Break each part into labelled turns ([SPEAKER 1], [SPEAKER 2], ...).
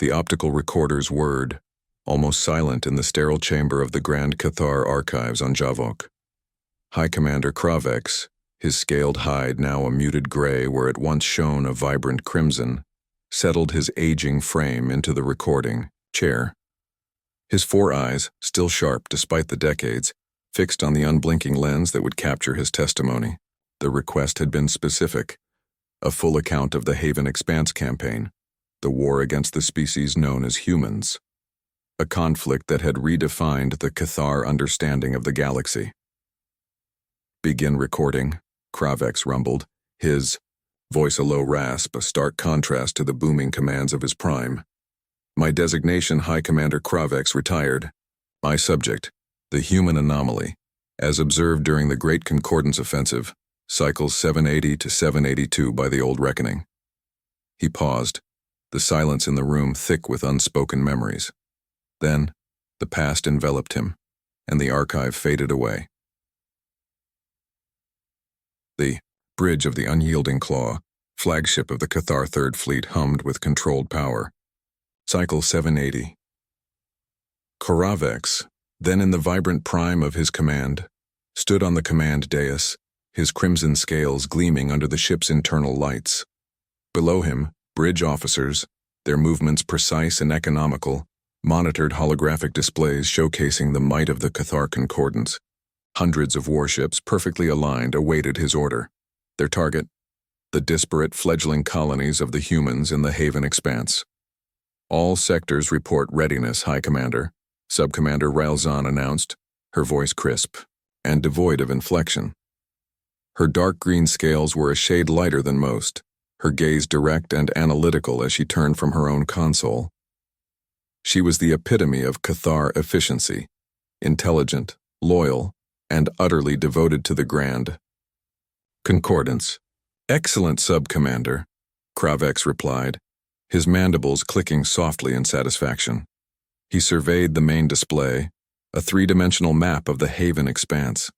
[SPEAKER 1] the optical recorder's word, almost silent in the sterile chamber of the Grand K'tharr archives on Javok. High Commander Khra'vex, his scaled hide now a muted gray where it once shone a vibrant crimson, settled his aging frame into the recording chair. His four eyes, still sharp despite the decades, fixed on the unblinking lens that would capture his testimony. The request had been specific. A full account of the Haven Expanse campaign, the war against the species known as humans. A conflict that had redefined the K'tharr understanding of the galaxy. "Begin recording," Khra'vex rumbled, his voice a low rasp, a stark contrast to the booming commands of his prime. "My designation, High Commander Khra'vex, retired. My subject, the Human Anomaly, as observed during the Great Concordance Offensive, cycles 780 to 782 by the old reckoning." He paused, the silence in the room thick with unspoken memories. Then, the past enveloped him, and the archive faded away. The bridge of the Unyielding Claw, flagship of the K'tharr Third Fleet, hummed with controlled power. Cycle 780. Khra'vex, then in the vibrant prime of his command, stood on the command dais, his crimson scales gleaming under the ship's internal lights. Below him, bridge officers, their movements precise and economical, monitored holographic displays showcasing the might of the K'tharr Concordance. Hundreds of warships, perfectly aligned, awaited his order. Their target, the disparate fledgling colonies of the humans in the Haven Expanse. "All sectors report readiness, High Commander," Subcommander Railzan announced, her voice crisp and devoid of inflection. Her dark green scales were a shade lighter than most, her gaze direct and analytical as she turned from her own console. She was the epitome of K'tharr efficiency, intelligent, loyal, and utterly devoted to the Grand Concordance. "Excellent, Sub-Commander," Khra'vex replied, his mandibles clicking softly in satisfaction. He surveyed the main display, a three-dimensional map of the Haven Expanse.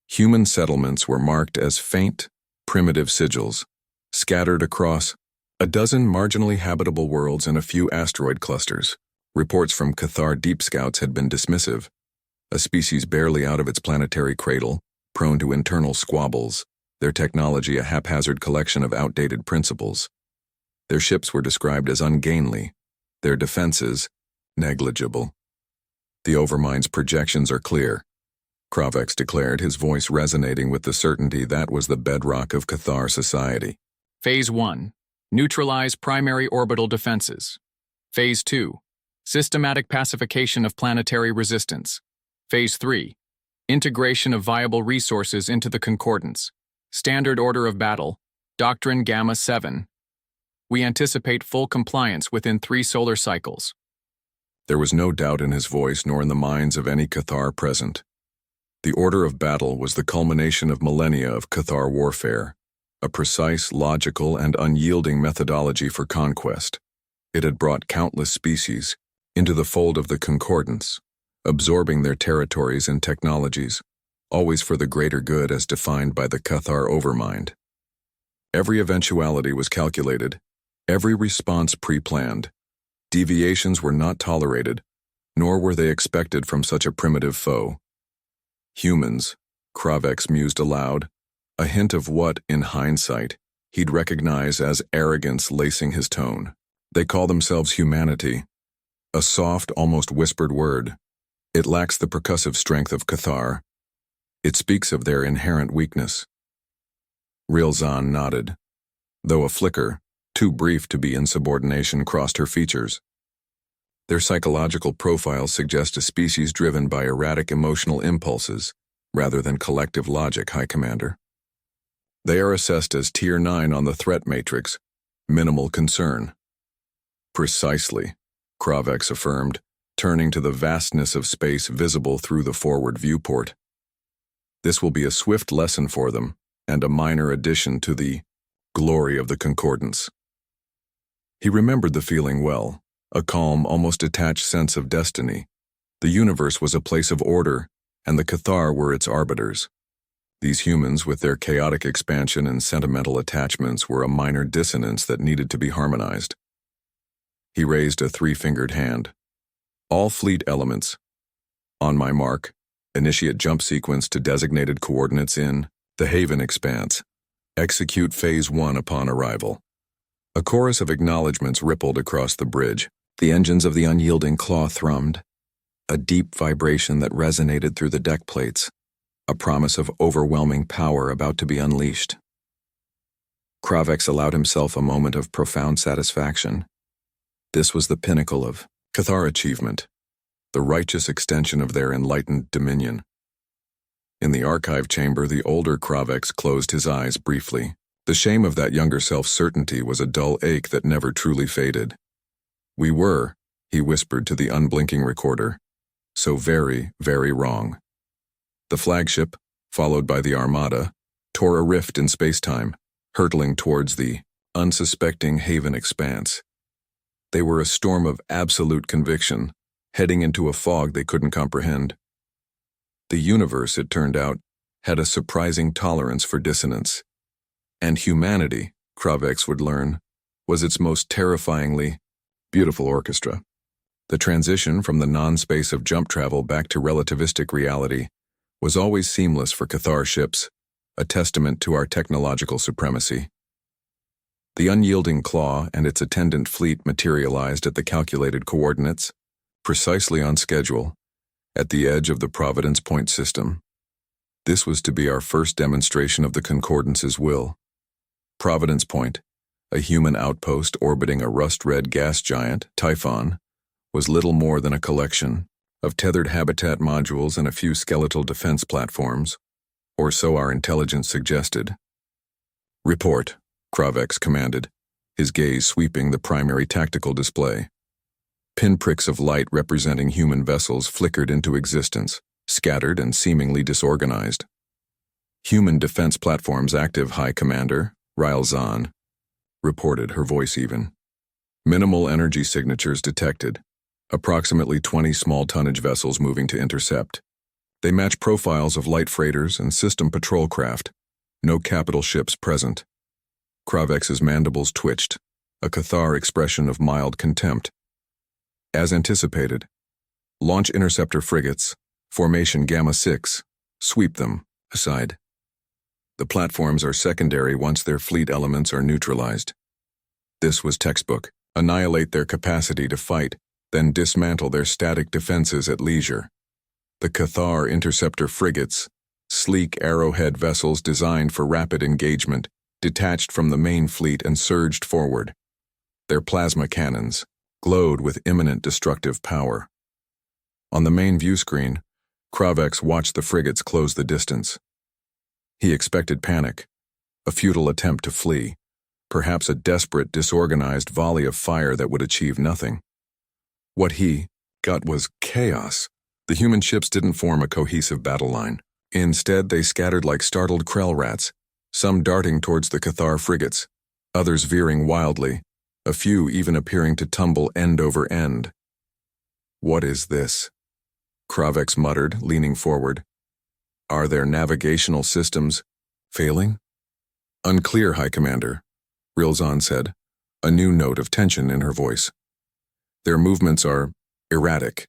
[SPEAKER 1] Human settlements were marked as faint, primitive sigils, scattered across a dozen marginally habitable worlds and a few asteroid clusters. Reports from K'tharr deep scouts had been dismissive, a species barely out of its planetary cradle, prone to internal squabbles, their technology a haphazard collection of outdated principles. Their ships were described as ungainly, their defenses negligible. "The Overmind's projections are clear," Khra'vex declared, his voice resonating with the certainty that was the bedrock of K'tharr society.
[SPEAKER 2] Phase 1. Neutralize primary orbital defenses. Phase 2. Systematic pacification of planetary resistance. Phase 3. Integration of viable resources into the Concordance. Standard Order of Battle. Doctrine Gamma 7. We anticipate full compliance within 3 solar cycles.
[SPEAKER 1] There was no doubt in his voice nor in the minds of any K'tharr present. The Order of Battle was the culmination of millennia of K'tharr warfare, a precise, logical, and unyielding methodology for conquest. It had brought countless species into the fold of the Concordance, absorbing their territories and technologies, always for the greater good as defined by the K'tharr Overmind. Every eventuality was calculated, every response pre-planned. Deviations were not tolerated, nor were they expected from such a primitive foe. Humans, Khra'vex mused aloud, a hint of what, in hindsight, he'd recognize as arrogance lacing his tone. They call themselves humanity, a soft, almost whispered word. It lacks the percussive strength of K'tharr. It speaks of their inherent weakness. Railzan nodded, though a flicker, too brief to be insubordination, crossed her features. Their psychological profiles suggest a species driven by erratic emotional impulses, rather than collective logic, High Commander. They are assessed as Tier 9 on the threat matrix, minimal concern. "Precisely," Khra'vex affirmed, turning to the vastness of space visible through the forward viewport. "This will be a swift lesson for them, and a minor addition to the glory of the Concordance." He remembered the feeling well, a calm, almost detached sense of destiny. The universe was a place of order, and the K'tharr were its arbiters. These humans, with their chaotic expansion and sentimental attachments, were a minor dissonance that needed to be harmonized. He raised a three-fingered hand. All fleet elements. On my mark, initiate jump sequence to designated coordinates in the Haven Expanse. Execute Phase 1 upon arrival. A chorus of acknowledgments rippled across the bridge. The engines of the unyielding claw thrummed, a deep vibration that resonated through the deck plates, a promise of overwhelming power about to be unleashed. Khra'vex allowed himself a moment of profound satisfaction. This was the pinnacle of K'tharr achievement, the righteous extension of their enlightened dominion. In the archive chamber, the older Khra'vex closed his eyes briefly. The shame of that younger self's certainty was a dull ache that never truly faded. We were, he whispered to the unblinking recorder, so very, very wrong. The flagship, followed by the Armada, tore a rift in space-time, hurtling towards the unsuspecting Haven Expanse. They were a storm of absolute conviction, heading into a fog they couldn't comprehend. The universe, it turned out, had a surprising tolerance for dissonance. And humanity, Khra'vex would learn, was its most terrifyingly beautiful orchestra. The transition from the non-space of jump travel back to relativistic reality was always seamless for K'tharr ships, a testament to our technological supremacy. The unyielding claw and its attendant fleet materialized at the calculated coordinates, precisely on schedule, at the edge of the Providence Point system. This was to be our first demonstration of the Concordance's will. Providence Point, a human outpost orbiting a rust-red gas giant, Typhon, was little more than a collection of tethered habitat modules and a few skeletal defense platforms, or so our intelligence suggested. Report, Khra'vex commanded, his gaze sweeping the primary tactical display. Pinpricks of light representing human vessels flickered into existence, scattered and seemingly disorganized. Human defense platforms active, High Commander Khra'vex reported, her voice even. Minimal energy signatures detected. Approximately 20 small tonnage vessels moving to intercept. They match profiles of light freighters and system patrol craft. No capital ships present. Khra'vex's mandibles twitched, a K'tharr expression of mild contempt. As anticipated, launch interceptor frigates, formation Gamma 6, sweep them aside. The platforms are secondary once their fleet elements are neutralized. This was textbook. Annihilate their capacity to fight, then dismantle their static defenses at leisure. The K'tharr interceptor frigates, sleek arrowhead vessels designed for rapid engagement, detached from the main fleet and surged forward. Their plasma cannons glowed with imminent destructive power. On the main view screen, Khra'vex watched the frigates close the distance. He expected panic, a futile attempt to flee, perhaps a desperate, disorganized volley of fire that would achieve nothing. What he got was chaos. The human ships didn't form a cohesive battle line. Instead, they scattered like startled krell rats, some darting towards the K'tharr frigates, others veering wildly, a few even appearing to tumble end over end. What is this? Khra'vex muttered, leaning forward. Are their navigational systems failing? Unclear, High Commander, Khra'vex said, a new note of tension in her voice. Their movements are erratic,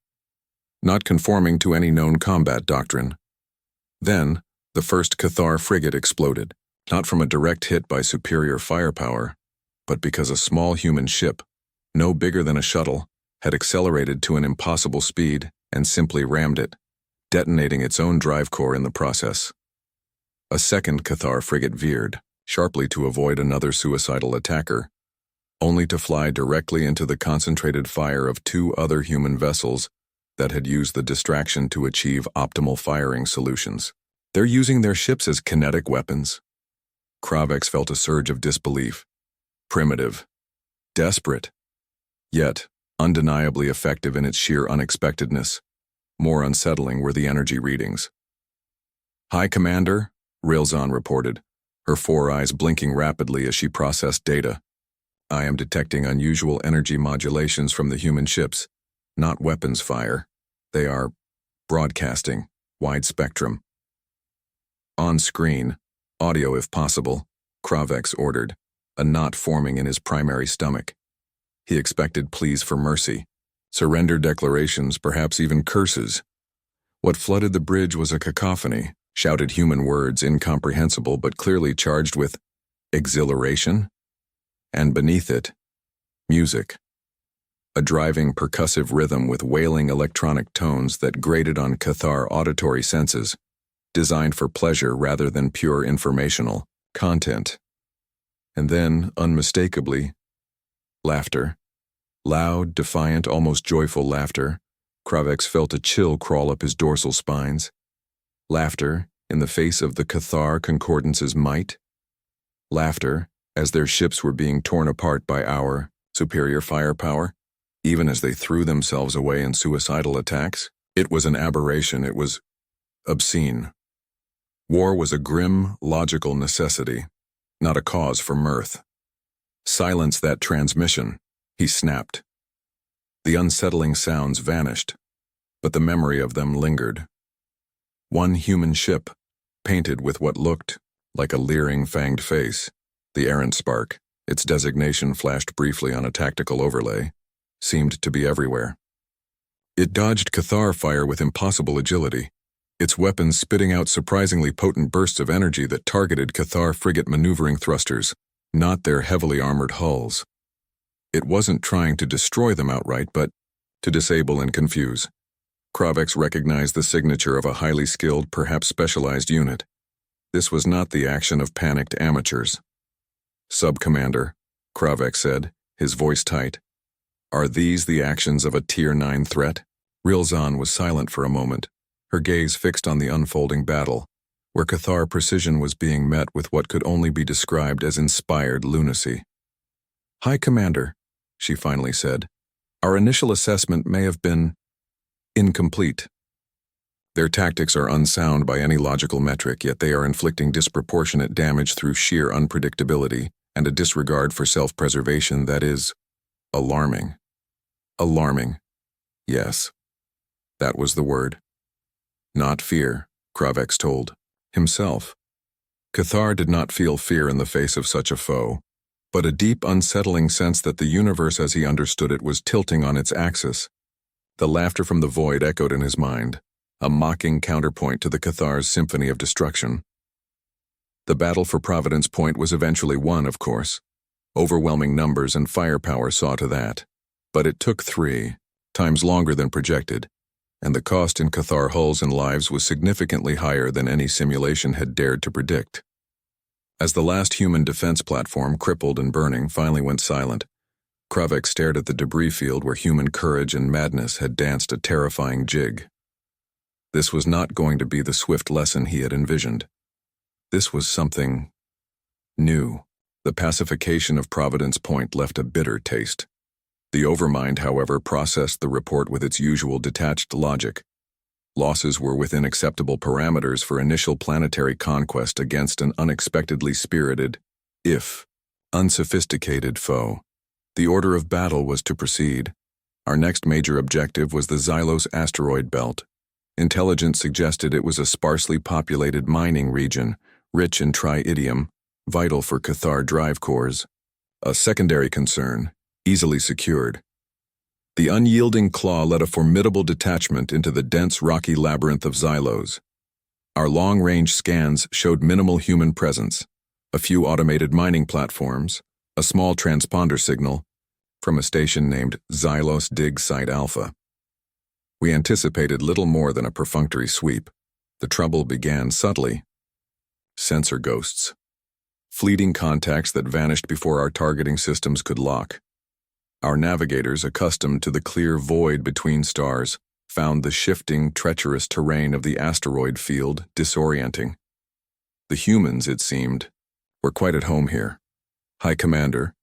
[SPEAKER 1] not conforming to any known combat doctrine. Then, the first K'tharr frigate exploded, not from a direct hit by superior firepower, but because a small human ship, no bigger than a shuttle, had accelerated to an impossible speed and simply rammed it, detonating its own drive core in the process. A second K'tharr frigate veered, sharply to avoid another suicidal attacker, only to fly directly into the concentrated fire of two other human vessels that had used the distraction to achieve optimal firing solutions. They're using their ships as kinetic weapons. Khra'vex felt a surge of disbelief. Primitive. Desperate. Yet, undeniably effective in its sheer unexpectedness. More unsettling were the energy readings. High Commander, Khra'vex reported, her four eyes blinking rapidly as she processed data. I am detecting unusual energy modulations from the human ships, not weapons fire. They are broadcasting, wide spectrum. On screen, audio if possible, Khra'vex ordered, a knot forming in his primary stomach. He expected pleas for mercy, surrender declarations, perhaps even curses. What flooded the bridge was a cacophony, shouted human words incomprehensible but clearly charged with exhilaration, and beneath it, music. A driving percussive rhythm with wailing electronic tones that grated on K'tharr auditory senses, designed for pleasure rather than pure informational content. And then, unmistakably, laughter. Loud, defiant, almost joyful laughter. Khra'vex felt a chill crawl up his dorsal spines. Laughter in the face of the K'tharr Concordance's might. Laughter as their ships were being torn apart by our superior firepower, even as they threw themselves away in suicidal attacks. It was an aberration. It was obscene. War was a grim, logical necessity, not a cause for mirth. Silence that transmission, he snapped. The unsettling sounds vanished, but the memory of them lingered. One human ship, painted with what looked like a leering fanged face, the errant spark, its designation flashed briefly on a tactical overlay, seemed to be everywhere. It dodged K'tharr fire with impossible agility, its weapons spitting out surprisingly potent bursts of energy that targeted K'tharr frigate maneuvering thrusters, not their heavily armored hulls. It wasn't trying to destroy them outright, but to disable and confuse. Khra'vex recognized the signature of a highly skilled, perhaps specialized unit. This was not the action of panicked amateurs. "Sub-Commander," Khra'vex said, his voice tight. "Are these the actions of a Tier 9 threat?" Rilzan was silent for a moment, her gaze fixed on the unfolding battle, where K'tharr precision was being met with what could only be described as inspired lunacy. "High Commander," she finally said, "our initial assessment may have been incomplete. Their tactics are unsound by any logical metric, yet they are inflicting disproportionate damage through sheer unpredictability and a disregard for self-preservation that is alarming." Alarming. Yes. That was the word. Not fear, Khra'vex told himself. K'tharr did not feel fear in the face of such a foe, but a deep, unsettling sense that the universe as he understood it was tilting on its axis. The laughter from the void echoed in his mind, a mocking counterpoint to the K'tharr's symphony of destruction. The battle for Providence Point was eventually won, of course. Overwhelming numbers and firepower saw to that. But it took 3 times longer than projected, and the cost in K'tharr hulls and lives was significantly higher than any simulation had dared to predict. As the last human defense platform, crippled and burning, finally went silent, Khra'vex stared at the debris field where human courage and madness had danced a terrifying jig. This was not going to be the swift lesson he had envisioned. This was something new. The pacification of Providence Point left a bitter taste. The Overmind, however, processed the report with its usual detached logic. Losses were within acceptable parameters for initial planetary conquest against an unexpectedly spirited, if unsophisticated foe. The order of battle was to proceed. Our next major objective was the Xylos asteroid belt. Intelligence suggested it was a sparsely populated mining region, rich in tritium, vital for K'tharr drive cores. A secondary concern, easily secured. The unyielding claw led a formidable detachment into the dense rocky labyrinth of Xylos. Our long-range scans showed minimal human presence, a few automated mining platforms, a small transponder signal from a station named Xylos Dig Site Alpha. We anticipated little more than a perfunctory sweep. The trouble began subtly. Sensor ghosts. Fleeting contacts that vanished before our targeting systems could lock. Our navigators, accustomed to the clear void between stars, found the shifting, treacherous terrain of the asteroid field disorienting. The humans, it seemed, were quite at home here. "High Commander,"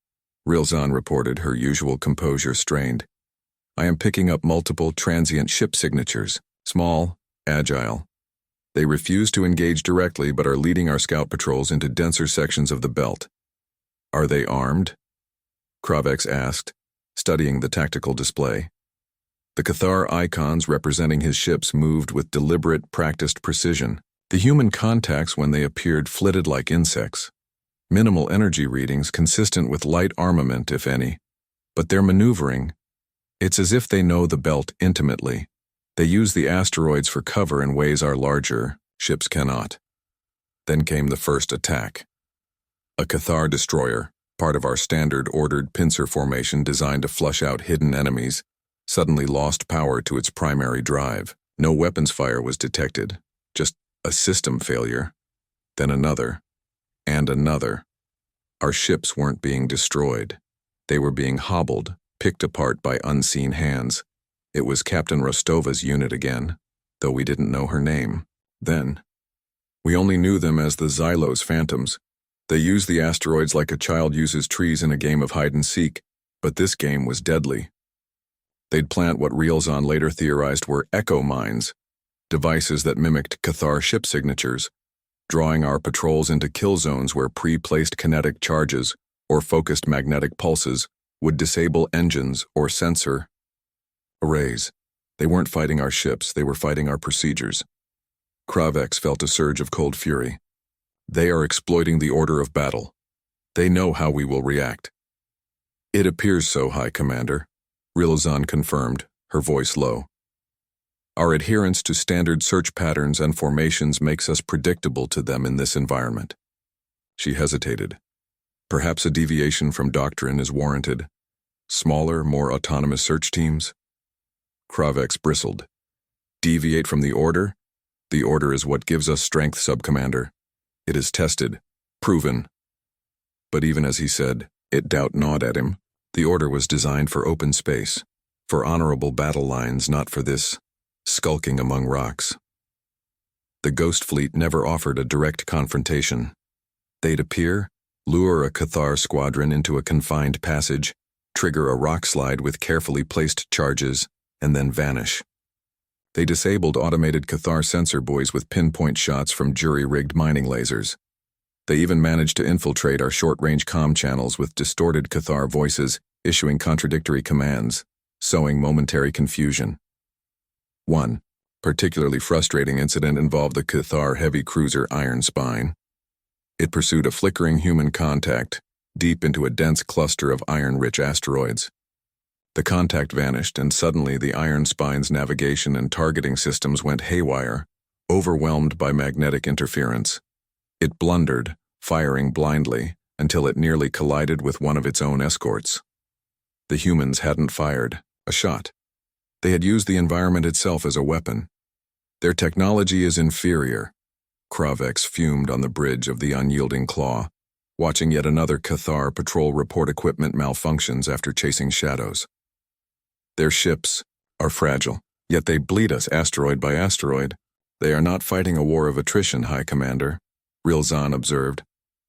[SPEAKER 1] Rilzan reported, her usual composure strained. "I am picking up multiple transient ship signatures, small, agile. They refuse to engage directly but are leading our scout patrols into denser sections of the belt." "Are they armed?" Khra'vex asked, studying the tactical display. The K'tharr icons representing his ships moved with deliberate, practiced precision. The human contacts, when they appeared, flitted like insects. Minimal energy readings consistent with light armament, if any. But their maneuvering, it's as if they know the belt intimately. They use the asteroids for cover in ways our larger ships cannot. Then came the first attack. A K'tharr destroyer, part of our standard ordered pincer formation designed to flush out hidden enemies, suddenly lost power to its primary drive. No weapons fire was detected, just a system failure, then another, and another. Our ships weren't being destroyed. They were being hobbled, picked apart by unseen hands. It was Captain Rostova's unit again, though we didn't know her name. Then, we only knew them as the Xylos Phantoms. They used the asteroids like a child uses trees in a game of hide-and-seek, but this game was deadly. They'd plant what Rielzon later theorized were echo mines, devices that mimicked K'tharr ship signatures, drawing our patrols into kill zones where pre-placed kinetic charges or focused magnetic pulses would disable engines or sensor arrays. They weren't fighting our ships, they were fighting our procedures. Khra'vex felt a surge of cold fury. They are exploiting the order of battle. They know how we will react. It appears so, High Commander, Rielzon confirmed, her voice low. Our adherence to standard search patterns and formations makes us predictable to them in this environment. She hesitated. Perhaps a deviation from doctrine is warranted. Smaller, more autonomous search teams? Khra'vex bristled. Deviate from the order? The order is what gives us strength, Subcommander. It is tested, proven. But even as he said, it doubt gnawed at him. The order was designed for open space, for honorable battle lines, not for this skulking among rocks. The Ghost Fleet never offered a direct confrontation. They'd appear, lure a K'tharr squadron into a confined passage, trigger a rock slide with carefully placed charges, and then vanish. They disabled automated K'tharr sensor buoys with pinpoint shots from jury-rigged mining lasers. They even managed to infiltrate our short-range comm channels with distorted K'tharr voices, issuing contradictory commands, sowing momentary confusion. One particularly frustrating incident involved the K'tharr heavy cruiser Iron Spine. It pursued a flickering human contact deep into a dense cluster of iron-rich asteroids. The contact vanished, and suddenly the Iron Spine's navigation and targeting systems went haywire, overwhelmed by magnetic interference. It blundered, firing blindly, until it nearly collided with one of its own escorts. The humans hadn't fired a shot. They had used the environment itself as a weapon. Their technology is inferior. Khra'vex fumed on the bridge of the unyielding claw, watching yet another K'tharr patrol report equipment malfunctions after chasing shadows. Their ships are fragile, yet they bleed us asteroid by asteroid. They are not fighting a war of attrition, High Commander, Rielzon observed,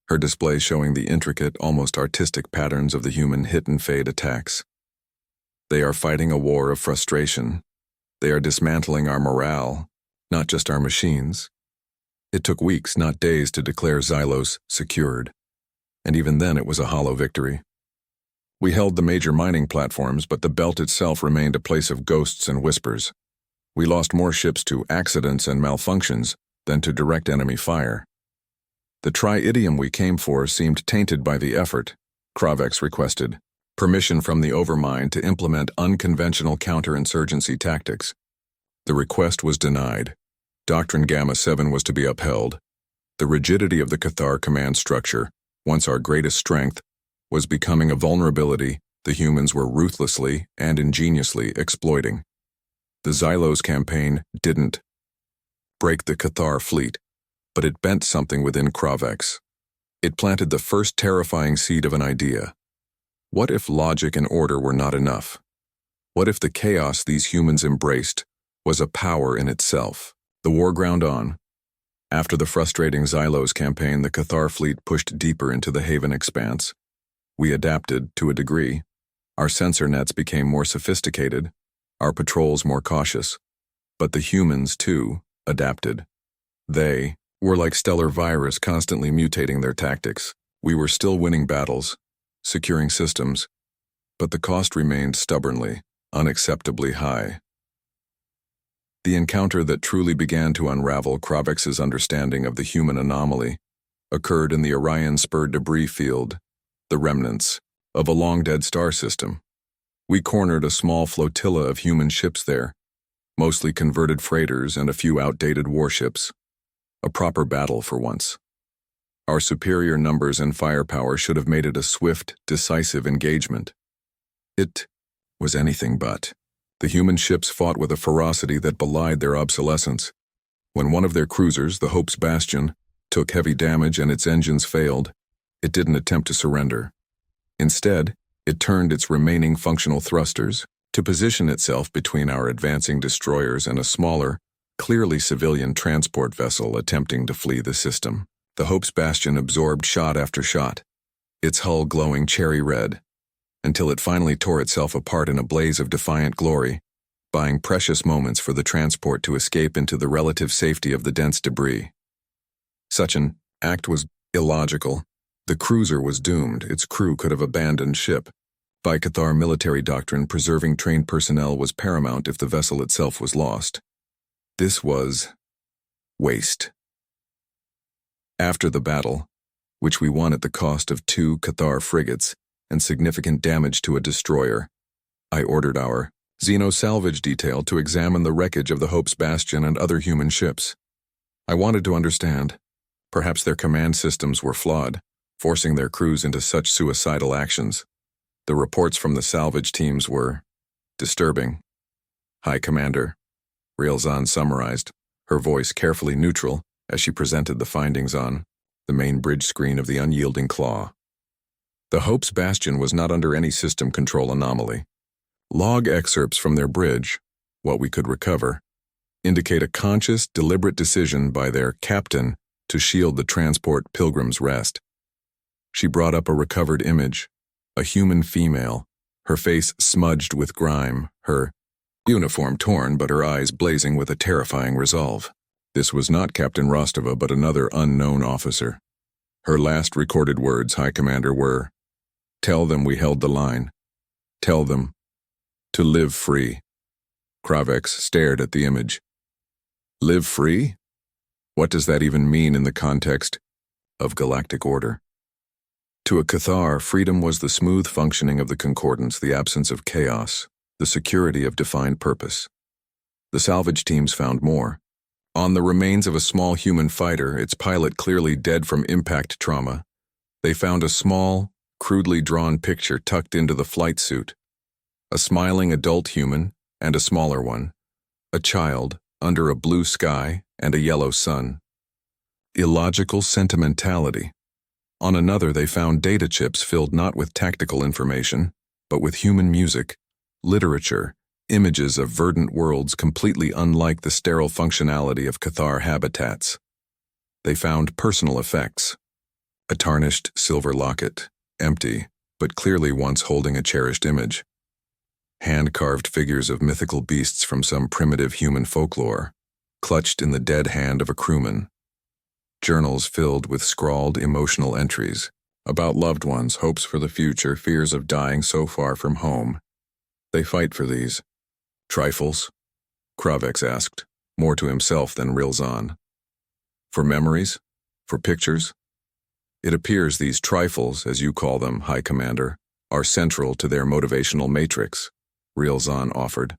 [SPEAKER 1] her display showing the intricate, almost artistic patterns of the human hit-and-fade attacks. They are fighting a war of frustration. They are dismantling our morale, not just our machines. It took weeks, not days, to declare Xylos secured, and even then it was a hollow victory. We held the major mining platforms, but the belt itself remained a place of ghosts and whispers. We lost more ships to accidents and malfunctions than to direct enemy fire. The tri-idiom we came for seemed tainted by the effort. Khra'vex requested permission from the Overmind to implement unconventional counterinsurgency tactics. The request was denied. Doctrine Gamma 7 was to be upheld. The rigidity of the K'tharr command structure, once our greatest strength, was becoming a vulnerability the humans were ruthlessly and ingeniously exploiting. The Xylos campaign didn't break the K'tharr fleet, but it bent something within Khra'vex. It planted the first terrifying seed of an idea. What if logic and order were not enough? What if the chaos these humans embraced was a power in itself? The war ground on. After the frustrating Xylos campaign, the K'tharr fleet pushed deeper into the Haven expanse. We adapted to a degree. Our sensor nets became more sophisticated, our patrols more cautious. But the humans, too, adapted. They were like stellar virus, constantly mutating their tactics. We were still winning battles, securing systems, but the cost remained stubbornly, unacceptably high. The encounter that truly began to unravel Khra'vex's understanding of the human anomaly occurred in the Orion Spur debris field, the remnants of a long-dead star system. We cornered a small flotilla of human ships there, mostly converted freighters and a few outdated warships. A proper battle for once. Our superior numbers and firepower should have made it a swift, decisive engagement. It was anything but. The human ships fought with a ferocity that belied their obsolescence. When one of their cruisers, the Hope's Bastion, took heavy damage and its engines failed, it didn't attempt to surrender. Instead, it turned its remaining functional thrusters to position itself between our advancing destroyers and a smaller, clearly civilian transport vessel attempting to flee the system. The Hope's Bastion absorbed shot after shot, its hull glowing cherry red, until it finally tore itself apart in a blaze of defiant glory, buying precious moments for the transport to escape into the relative safety of the dense debris. Such an act was illogical. The cruiser was doomed. Its crew could have abandoned ship. By K'tharr military doctrine, preserving trained personnel was paramount if the vessel itself was lost. This was waste. After the battle, which we won at the cost of 2 K'tharr frigates and significant damage to a destroyer, I ordered our Xeno salvage detail to examine the wreckage of the Hope's Bastion and other human ships. I wanted to understand. Perhaps their command systems were flawed, forcing their crews into such suicidal actions. The reports from the salvage teams were disturbing. High Commander, Rilzan summarized, her voice carefully neutral as she presented the findings on the main bridge screen of the unyielding claw. The Hope's Bastion was not under any system control anomaly. Log excerpts from their bridge, what we could recover, indicate a conscious, deliberate decision by their captain to shield the transport Pilgrim's Rest. She brought up a recovered image, a human female, her face smudged with grime, her uniform torn but her eyes blazing with a terrifying resolve. This was not Captain Rostova but another unknown officer. Her last recorded words, High Commander, were, "Tell them we held the line. Tell them to live free." Khra'vex stared at the image. Live free? What does that even mean in the context of galactic order? To a K'tharr, freedom was the smooth functioning of the Concordance, the absence of chaos, the security of defined purpose. The salvage teams found more. On the remains of a small human fighter, its pilot clearly dead from impact trauma, they found a small, crudely drawn picture tucked into the flight suit. A smiling adult human and a smaller one. A child under a blue sky and a yellow sun. Illogical sentimentality. On another, they found data chips filled not with tactical information, but with human music, literature, images of verdant worlds completely unlike the sterile functionality of K'tharr habitats. They found personal effects. A tarnished silver locket, empty, but clearly once holding a cherished image. Hand-carved figures of mythical beasts from some primitive human folklore, clutched in the dead hand of a crewman. Journals filled with scrawled emotional entries about loved ones, hopes for the future, fears of dying so far from home. They fight for these trifles, Khra'vex asked, more to himself than Rilzan. For memories? For pictures? It appears these trifles, as you call them, High Commander, are central to their motivational matrix, Rilzan offered.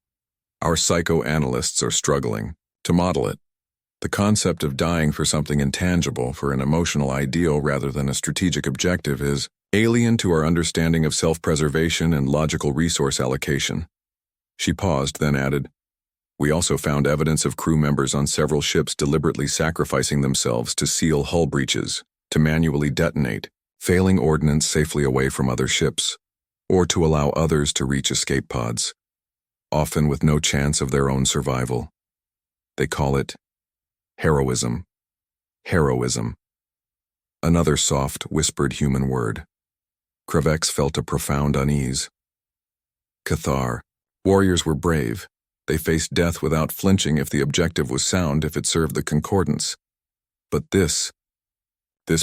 [SPEAKER 1] Our psychoanalysts are struggling to model it. The concept of dying for something intangible, for an emotional ideal rather than a strategic objective, is alien to our understanding of self-preservation and logical resource allocation. She paused, then added, "We also found evidence of crew members on several ships deliberately sacrificing themselves to seal hull breaches, to manually detonate, failing ordnance safely away from other ships, or to allow others to reach escape pods, often with no chance of their own survival. They call it heroism. Heroism." Another soft, whispered human word. Khra'vex felt a profound unease. K'tharr. Warriors were brave. They faced death without flinching if the objective was sound, if it served the Concordance. But this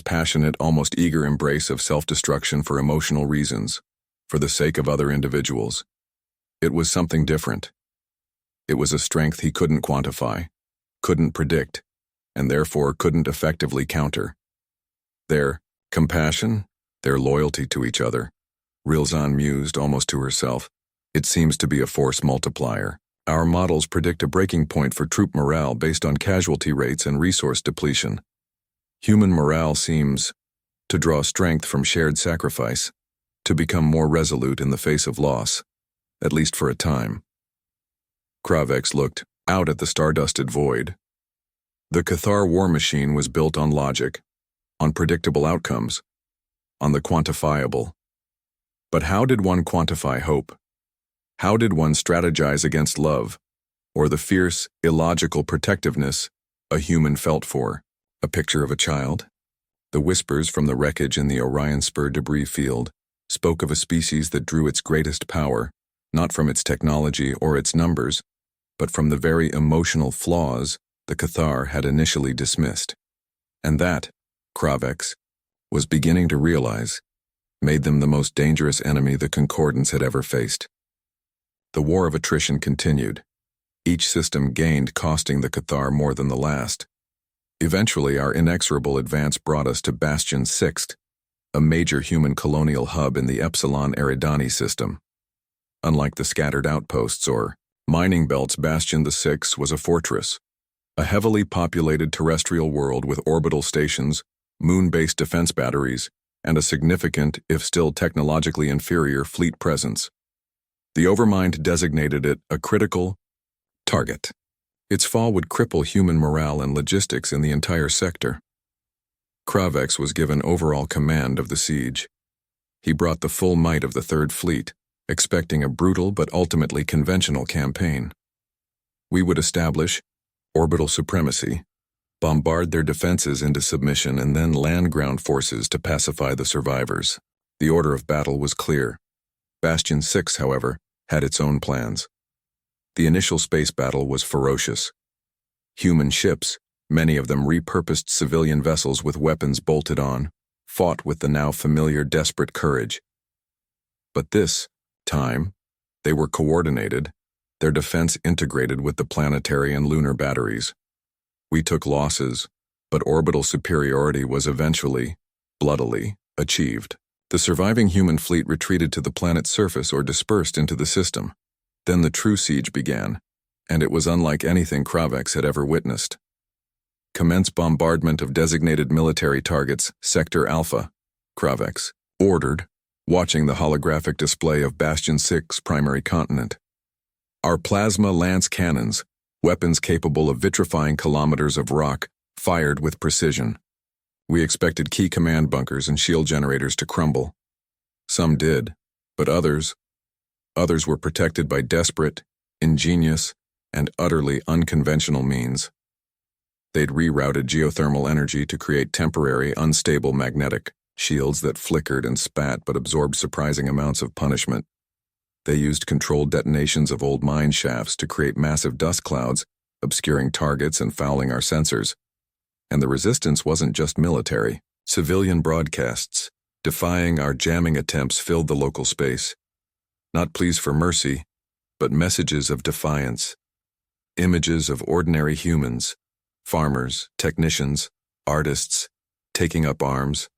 [SPEAKER 1] passionate, almost eager embrace of self-destruction for emotional reasons, for the sake of other individuals, it was something different. It was a strength he couldn't quantify, couldn't predict, and therefore couldn't effectively counter. Their compassion, their loyalty to each other, Rilzan mused almost to herself, It seems to be a force multiplier. Our models predict a breaking point for troop morale based on casualty rates and resource depletion. Human morale seems to draw strength from shared sacrifice, to become more resolute in the face of loss, at least for a time. Khra'vex looked out at the star-dusted void. The K'tharr war machine was built on logic, on predictable outcomes, on the quantifiable. But how did one quantify hope? How did one strategize against love, or the fierce, illogical protectiveness a human felt for? A picture of a child? The whispers from the wreckage in the Orion Spur debris field spoke of a species that drew its greatest power, not from its technology or its numbers, but from the very emotional flaws the K'tharr had initially dismissed. And that, Khra'vex was beginning to realize, made them the most dangerous enemy the Concordance had ever faced. The war of attrition continued. Each system gained, costing the K'tharr more than the last. Eventually, our inexorable advance brought us to Bastion VI, a major human colonial hub in the Epsilon Eridani system. Unlike the scattered outposts or mining belts, Bastion VI was a fortress, a heavily populated terrestrial world with orbital stations, moon-based defense batteries, and a significant, if still technologically inferior, fleet presence. The Overmind designated it a critical target. Its fall would cripple human morale and logistics in the entire sector. Khra'vex was given overall command of the siege. He brought the full might of the Third Fleet, expecting a brutal but ultimately conventional campaign. We would establish orbital supremacy, bombard their defenses into submission, and then land ground forces to pacify the survivors. The order of battle was clear. Bastion VI, however, had its own plans. The initial space battle was ferocious. Human ships, many of them repurposed civilian vessels with weapons bolted on, fought with the now familiar desperate courage. But this time, they were coordinated, their defense integrated with the planetary and lunar batteries. We took losses, but orbital superiority was eventually, bloodily, achieved. The surviving human fleet retreated to the planet's surface or dispersed into the system. Then the true siege began, and it was unlike anything Khra'vex had ever witnessed. Commence bombardment of designated military targets, Sector Alpha, Khra'vex ordered, watching the holographic display of Bastion VI's primary continent. Our plasma lance cannons, weapons capable of vitrifying kilometers of rock, fired with precision. We expected key command bunkers and shield generators to crumble. Some did, but others were protected by desperate, ingenious, and utterly unconventional means. They'd rerouted geothermal energy to create temporary, unstable magnetic shields that flickered and spat but absorbed surprising amounts of punishment. They used controlled detonations of old mine shafts to create massive dust clouds, obscuring targets and fouling our sensors. And the resistance wasn't just military. Civilian broadcasts, defying our jamming attempts, filled the local space. Not pleas for mercy, but messages of defiance. Images of ordinary humans, farmers, technicians, artists, taking up arms,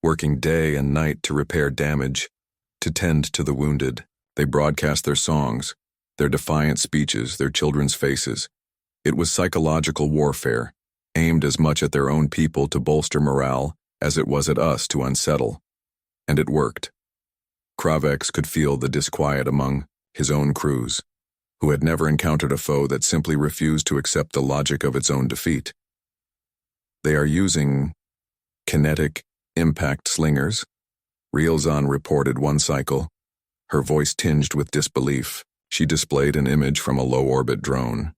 [SPEAKER 1] working day and night to repair damage, to tend to the wounded. They broadcast their songs, their defiant speeches, their children's faces. It was psychological warfare, aimed as much at their own people to bolster morale as it was at us to unsettle. And it worked. Khra'vex could feel the disquiet among his own crews, who had never encountered a foe that simply refused to accept the logic of its own defeat. They are using kinetic impact slingers, Rielzan reported one cycle, her voice tinged with disbelief. She displayed an image from a low-orbit drone.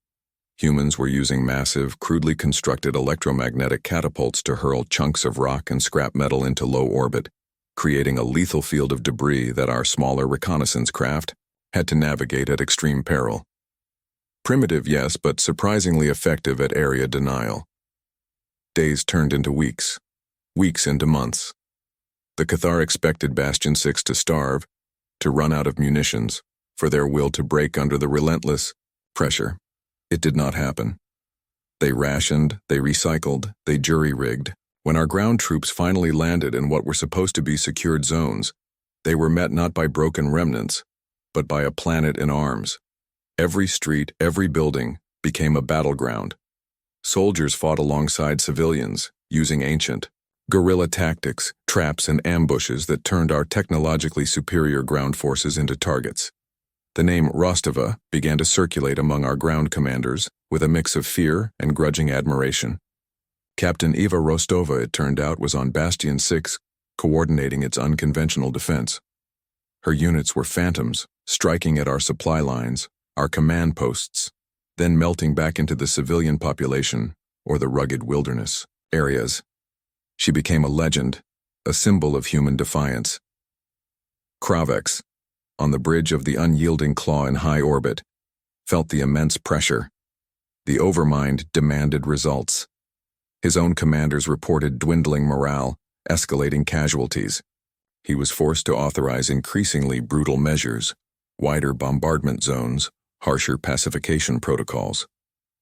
[SPEAKER 1] Humans were using massive, crudely constructed electromagnetic catapults to hurl chunks of rock and scrap metal into low orbit, creating a lethal field of debris that our smaller reconnaissance craft had to navigate at extreme peril. Primitive, yes, but surprisingly effective at area denial. Days turned into weeks, weeks into months. The K'tharr expected Bastion VI to starve, to run out of munitions, for their will to break under the relentless pressure. It did not happen. They rationed, they recycled, they jury-rigged. When our ground troops finally landed in what were supposed to be secured zones, they were met not by broken remnants, but by a planet in arms. Every street, every building became a battleground. Soldiers fought alongside civilians, using ancient, guerrilla tactics, traps, and ambushes that turned our technologically superior ground forces into targets. The name Rostova began to circulate among our ground commanders with a mix of fear and grudging admiration. Captain Eva Rostova, it turned out, was on Bastion VI, coordinating its unconventional defense. Her units were phantoms, striking at our supply lines, our command posts, then melting back into the civilian population or the rugged wilderness areas. She became a legend, a symbol of human defiance. Khra'vex, on the bridge of the unyielding claw in high orbit, felt the immense pressure. The overmind demanded results. His own commanders reported dwindling morale, escalating casualties. He was forced to authorize increasingly brutal measures, wider bombardment zones, harsher pacification protocols.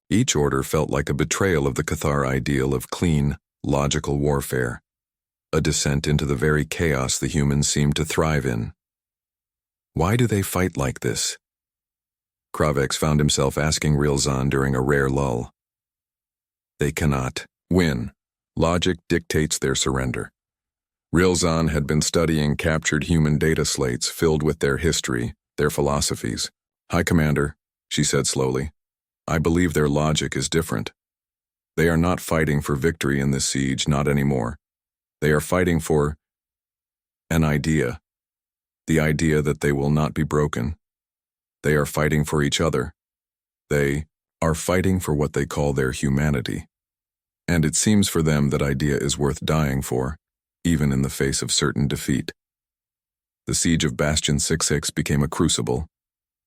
[SPEAKER 1] Each order felt like a betrayal of the K'tharr ideal of clean, logical warfare, a descent into the very chaos the humans seemed to thrive in. Why do they fight like this? Khra'vex found himself asking Rilzan during a rare lull. They cannot win. Logic dictates their surrender. Rilzan had been studying captured human data slates filled with their history, their philosophies. High Commander, she said slowly, I believe their logic is different. They are not fighting for victory in this siege, not anymore. They are fighting for an idea. The idea that they will not be broken. They are fighting for each other. They are fighting for what they call their humanity. And it seems for them that idea is worth dying for, even in the face of certain defeat. The siege of Bastion VI became a crucible.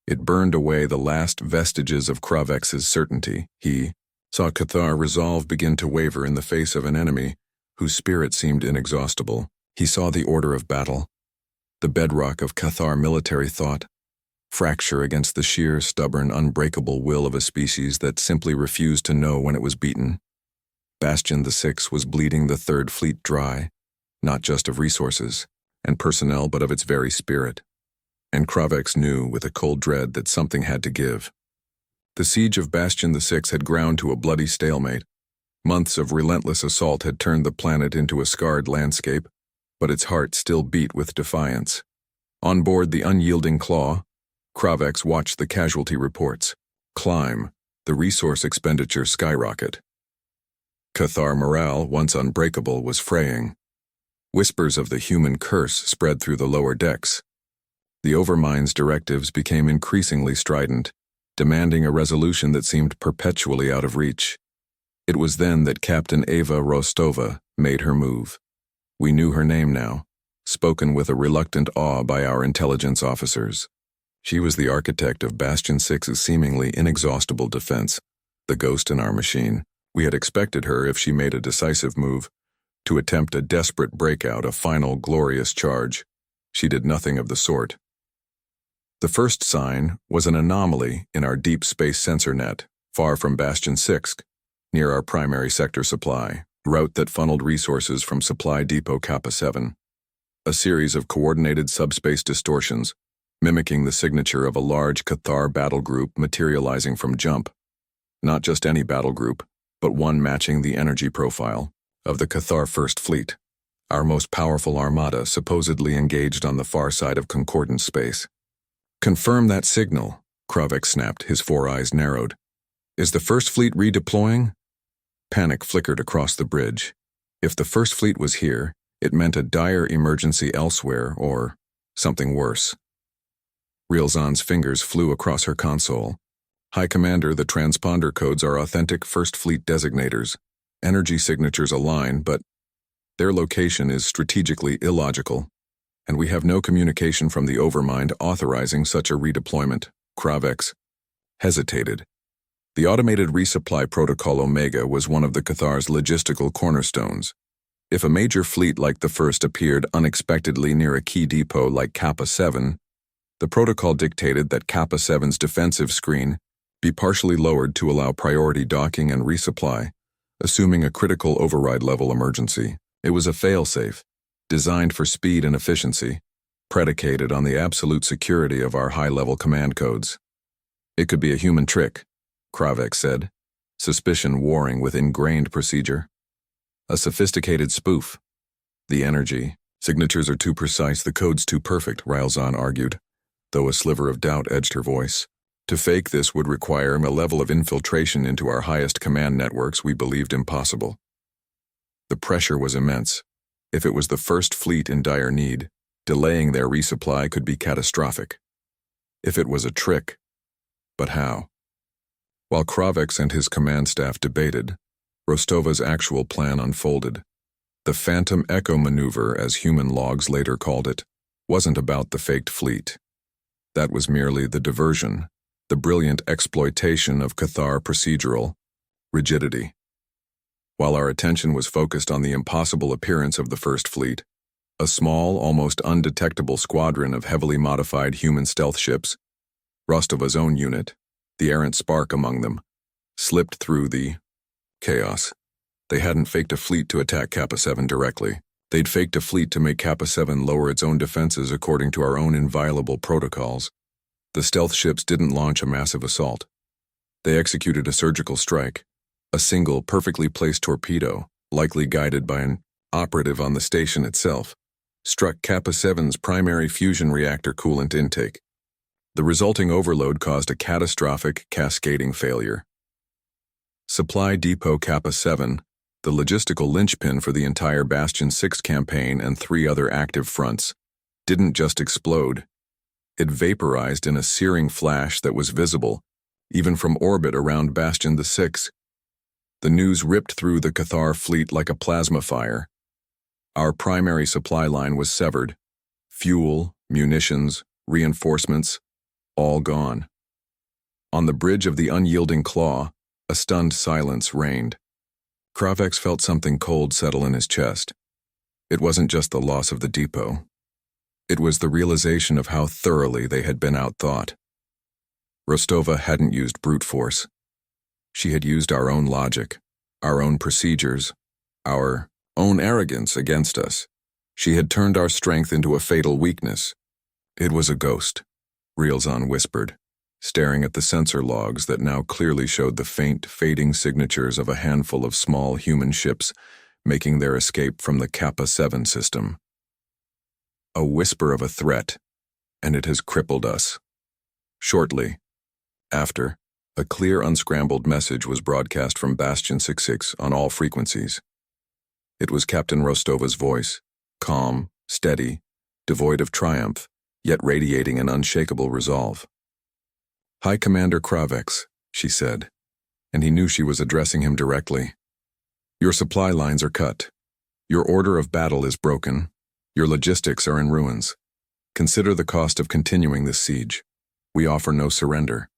[SPEAKER 1] It burned away the last vestiges of Khra'vex's certainty. He saw K'tharr resolve begin to waver in the face of an enemy whose spirit seemed inexhaustible. He saw the order of battle, the bedrock of K'tharr military thought, fracture against the sheer, stubborn, unbreakable will of a species that simply refused to know when it was beaten. Bastion VI was bleeding the Third Fleet dry, not just of resources and personnel, but of its very spirit. And Khra'vex knew with a cold dread that something had to give. The siege of Bastion VI had ground to a bloody stalemate. Months of relentless assault had turned the planet into a scarred landscape, but its heart still beat with defiance. On board the unyielding claw, Khra'vex watched the casualty reports climb, the resource expenditure skyrocket. K'tharr morale, once unbreakable, was fraying. Whispers of the human curse spread through the lower decks. The Overmind's directives became increasingly strident, demanding a resolution that seemed perpetually out of reach. It was then that Captain Eva Rostova made her move. We knew her name now, spoken with a reluctant awe by our intelligence officers. She was the architect of Bastion VI's seemingly inexhaustible defense, the ghost in our machine. We had expected her, if she made a decisive move, to attempt a desperate breakout, a final glorious charge. She did nothing of the sort. The first sign was an anomaly in our deep space sensor net, far from Bastion VI, near our primary sector supply, route that funneled resources from Supply Depot Kappa 7. A series of coordinated subspace distortions, mimicking the signature of a large K'tharr battle group materializing from jump. Not just any battle group, but one matching the energy profile of the K'tharr First Fleet, our most powerful armada supposedly engaged on the far side of Concordance space. Confirm that signal, Khra'vex snapped, his four eyes narrowed. Is the First Fleet redeploying? Panic flickered across the bridge. If the First Fleet was here, it meant a dire emergency elsewhere or something worse. Rilzan's fingers flew across her console. High Commander, the transponder codes are authentic First Fleet designators. Energy signatures align, but their location is strategically illogical, and we have no communication from the Overmind authorizing such a redeployment. Khra'vex hesitated. The automated resupply protocol Omega was one of the K'tharr's logistical cornerstones. If a major fleet like the first appeared unexpectedly near a key depot like Kappa 7, the protocol dictated that Kappa 7's defensive screen be partially lowered to allow priority docking and resupply, assuming a critical override level emergency. It was a failsafe, designed for speed and efficiency, predicated on the absolute security of our high-level command codes. It could be a human trick, Khra'vex said, suspicion warring with ingrained procedure. A sophisticated spoof. The energy. Signatures are too precise, the code's too perfect, Rylzon argued, though a sliver of doubt edged her voice. To fake this would require a level of infiltration into our highest command networks we believed impossible. The pressure was immense. If it was the First Fleet in dire need, delaying their resupply could be catastrophic. If it was a trick, but how? While Khra'vex and his command staff debated, Rostova's actual plan unfolded. The Phantom Echo maneuver, as human logs later called it, wasn't about the faked fleet. That was merely the diversion, the brilliant exploitation of K'tharr procedural rigidity. While our attention was focused on the impossible appearance of the First Fleet, a small, almost undetectable squadron of heavily modified human stealth ships, Rostova's own unit, the errant spark among them, slipped through the chaos. They hadn't faked a fleet to attack Kappa 7 directly. They'd faked a fleet to make Kappa 7 lower its own defenses according to our own inviolable protocols. The stealth ships didn't launch a massive assault. They executed a surgical strike, a single, perfectly placed torpedo, likely guided by an operative on the station itself, struck Kappa 7's primary fusion reactor coolant intake. The resulting overload caused a catastrophic, cascading failure. Supply Depot Kappa 7, the logistical linchpin for the entire Bastion VI campaign and 3 other active fronts, didn't just explode. It vaporized in a searing flash that was visible, even from orbit around Bastion VI. The news ripped through the K'tharr fleet like a plasma fire. Our primary supply line was severed. Fuel, munitions, reinforcements, all gone. On the bridge of the unyielding claw, a stunned silence reigned. Khra'vex felt something cold settle in his chest. It wasn't just the loss of the depot. It was the realization of how thoroughly they had been outthought. Rostova hadn't used brute force. She had used our own logic, our own procedures, our own arrogance against us. She had turned our strength into a fatal weakness. It was a ghost, Rylzon whispered, staring at the sensor logs that now clearly showed the faint, fading signatures of a handful of small human ships making their escape from the Kappa 7 system. A whisper of a threat, and it has crippled us. Shortly after, a clear unscrambled message was broadcast from Bastion VI on all frequencies. It was Captain Rostova's voice, calm, steady, devoid of triumph, yet radiating an unshakable resolve. "High Commander Khra'vex," she said, and he knew she was addressing him directly. "Your supply lines are cut. Your order of battle is broken. Your logistics are in ruins. Consider the cost of continuing this siege. We offer no surrender.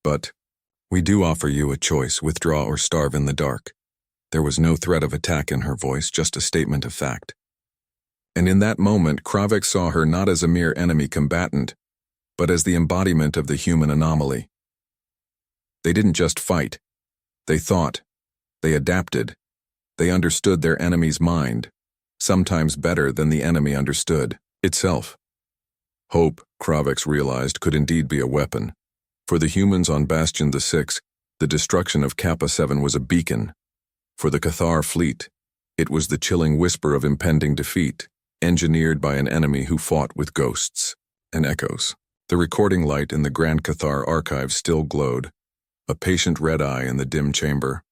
[SPEAKER 1] But we do offer you a choice, withdraw or starve in the dark." There was no threat of attack in her voice, just a statement of fact. And in that moment, Khra'vex saw her not as a mere enemy combatant, but as the embodiment of the human anomaly. They didn't just fight. They thought. They adapted. They understood their enemy's mind, sometimes better than the enemy understood itself. Hope, Khra'vex realized, could indeed be a weapon. For the humans on Bastion VI, the destruction of Kappa 7 was a beacon. For the K'tharr fleet, it was the chilling whisper of impending defeat, engineered by an enemy who fought with ghosts and echoes. The recording light in the Grand K'tharr archive still glowed, a patient red eye in the dim chamber.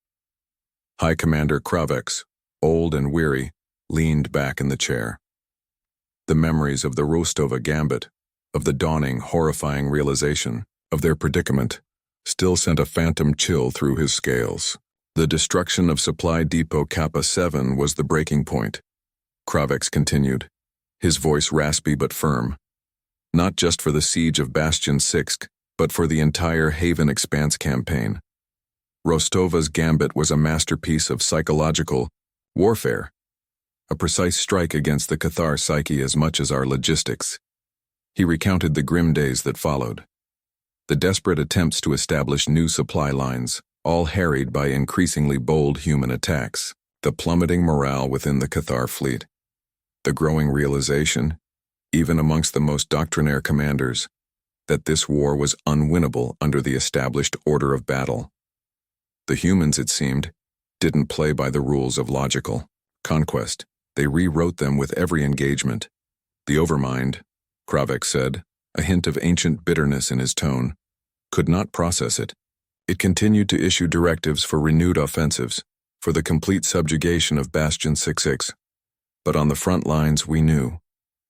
[SPEAKER 1] High Commander Khra'vex, old and weary, leaned back in the chair. The memories of the Rostova Gambit, of the dawning, horrifying realization of their predicament, still sent a phantom chill through his scales. The destruction of Supply Depot Kappa 7 was the breaking point, Khra'vex continued, his voice raspy but firm. Not just for the siege of Bastion VI, but for the entire Haven Expanse campaign. Rostova's Gambit was a masterpiece of psychological warfare, a precise strike against the K'tharr psyche as much as our logistics. He recounted the grim days that followed. The desperate attempts to establish new supply lines, all harried by increasingly bold human attacks, the plummeting morale within the K'tharr fleet, the growing realization, even amongst the most doctrinaire commanders, that this war was unwinnable under the established order of battle. The humans, it seemed, didn't play by the rules of logical conquest. They rewrote them with every engagement. The overmind, Khra'vex said, a hint of ancient bitterness in his tone, could not process it. It continued to issue directives for renewed offensives, for the complete subjugation of Bastion VI. But on the front lines, we knew.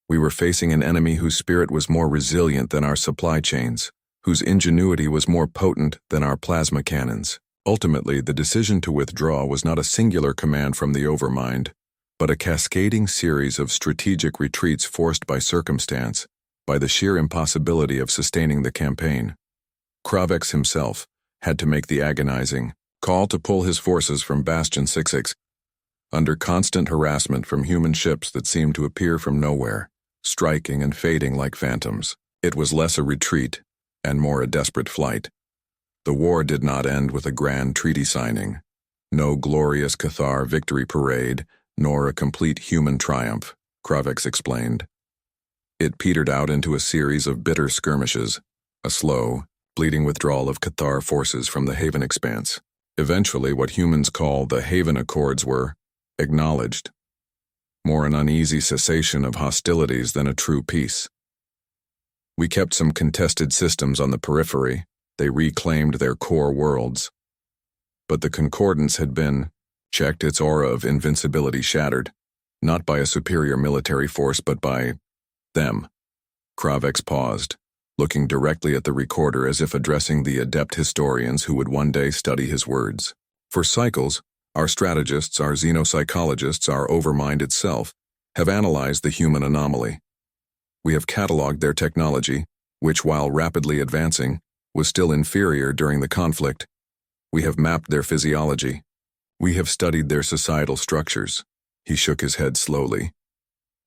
[SPEAKER 1] We were facing an enemy whose spirit was more resilient than our supply chains, whose ingenuity was more potent than our plasma cannons. Ultimately, the decision to withdraw was not a singular command from the overmind, but a cascading series of strategic retreats forced by circumstance, by the sheer impossibility of sustaining the campaign. Khra'vex himself had to make the agonizing call to pull his forces from Bastion VI, under constant harassment from human ships that seemed to appear from nowhere, striking and fading like phantoms. It was less a retreat and more a desperate flight. The war did not end with a grand treaty signing, no glorious K'tharr victory parade, nor a complete human triumph, Khra'vex explained. It petered out into a series of bitter skirmishes, a slow, bleeding withdrawal of K'tharr forces from the Haven Expanse. Eventually, what humans call the Haven Accords were acknowledged. More an uneasy cessation of hostilities than a true peace. We kept some contested systems on the periphery. They reclaimed their core worlds. But the Concordance had been checked, its aura of invincibility shattered, not by a superior military force but by them. Khra'vex paused, looking directly at the recorder as if addressing the adept historians who would one day study his words. For cycles, our strategists, our xenopsychologists, our overmind itself, have analyzed the human anomaly. We have catalogued their technology, which, while rapidly advancing, was still inferior during the conflict. We have mapped their physiology. We have studied their societal structures. He shook his head slowly.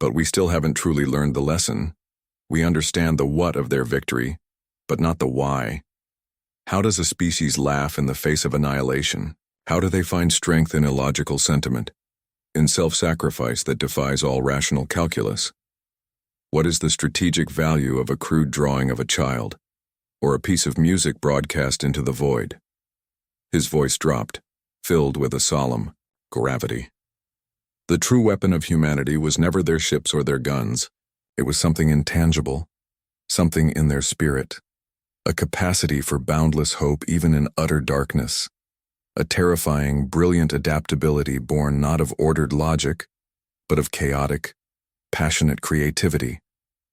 [SPEAKER 1] But we still haven't truly learned the lesson. We understand the what of their victory, but not the why. How does a species laugh in the face of annihilation? How do they find strength in illogical sentiment, in self-sacrifice that defies all rational calculus? What is the strategic value of a crude drawing of a child, or a piece of music broadcast into the void? His voice dropped, filled with a solemn gravity. The true weapon of humanity was never their ships or their guns. It was something intangible, something in their spirit, a capacity for boundless hope even in utter darkness, a terrifying, brilliant adaptability born not of ordered logic, but of chaotic, passionate creativity,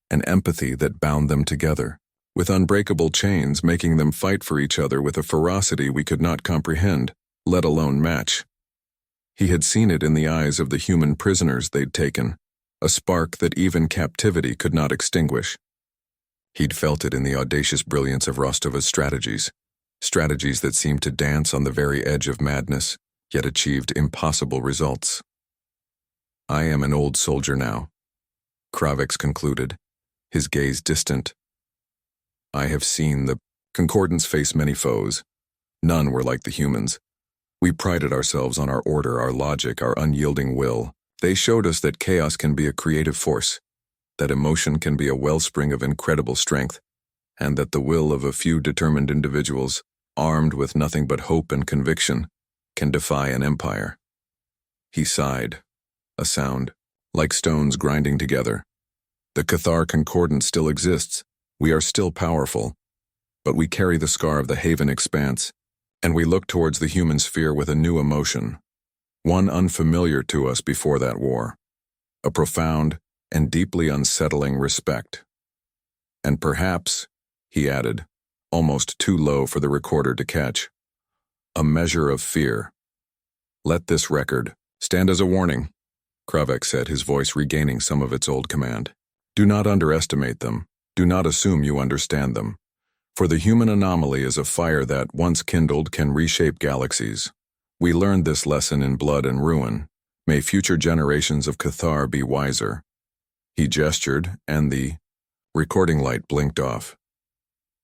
[SPEAKER 1] an empathy that bound them together, with unbreakable chains making them fight for each other with a ferocity we could not comprehend, let alone match. He had seen it in the eyes of the human prisoners they'd taken, a spark that even captivity could not extinguish. He'd felt it in the audacious brilliance of Rostova's strategies that seemed to dance on the very edge of madness, yet achieved impossible results. I am an old soldier now, Khra'vex concluded, his gaze distant. I have seen the Concordance face many foes. None were like the humans. We prided ourselves on our order, our logic, our unyielding will. They showed us that chaos can be a creative force, that emotion can be a wellspring of incredible strength, and that the will of a few determined individuals, armed with nothing but hope and conviction, can defy an empire. He sighed, a sound, like stones grinding together. The K'tharr Concordance still exists. We are still powerful, but we carry the scar of the Haven Expanse, and we look towards the human sphere with a new emotion, one unfamiliar to us before that war, a profound and deeply unsettling respect. And perhaps, he added, almost too low for the recorder to catch, a measure of fear. Let this record stand as a warning, Khra'vex said, his voice regaining some of its old command. Do not underestimate them. Do not assume you understand them. For the human anomaly is a fire that, once kindled, can reshape galaxies. We learned this lesson in blood and ruin. May future generations of K'tharr be wiser. He gestured, and the recording light blinked off.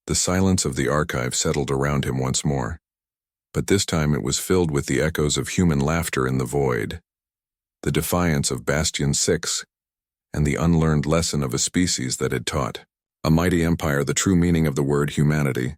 [SPEAKER 1] The silence of the archive settled around him once more, but this time it was filled with the echoes of human laughter in the void, the defiance of Bastion VI, and the unlearned lesson of a species that had taught a mighty empire the true meaning of the word humanity,